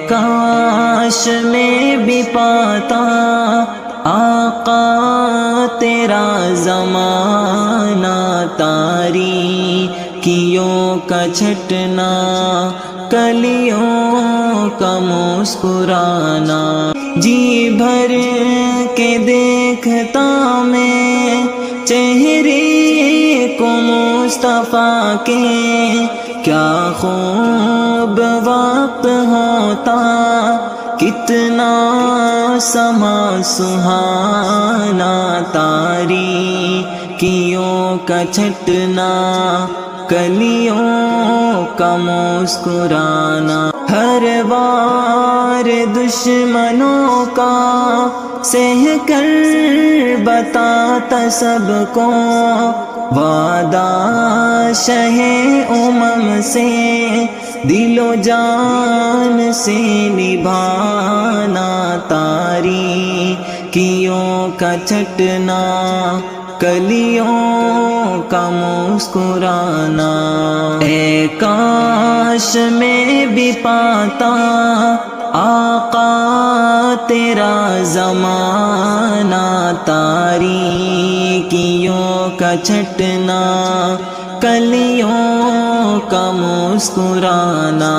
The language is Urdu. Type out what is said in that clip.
کاش میں بھی پاتا آقا تیرا زمانہ، تاریکیوں کا چھٹنا، کلیوں کا مسکرانا، جی بھر کے دیکھتا میں چہرے کو مصطفیٰ کے، کیا خوب وقت ہوتا، کتنا سما سہانا، تاریکیوں کا چھٹنا، کلیوں کا مسکرانا، ہر بار دشمنوں کا سہ کر بتاتا سب کو وعدہ شہ امم سے، دل و جان سے نبھانا، تاریکیوں کا چھٹنا، کلیوں کا مسکرانا، اے کاش میں بھی پاتا آقا تیرا زمانہ، تاریکیوں کا چھٹنا، کلیوں کا مسکرانا۔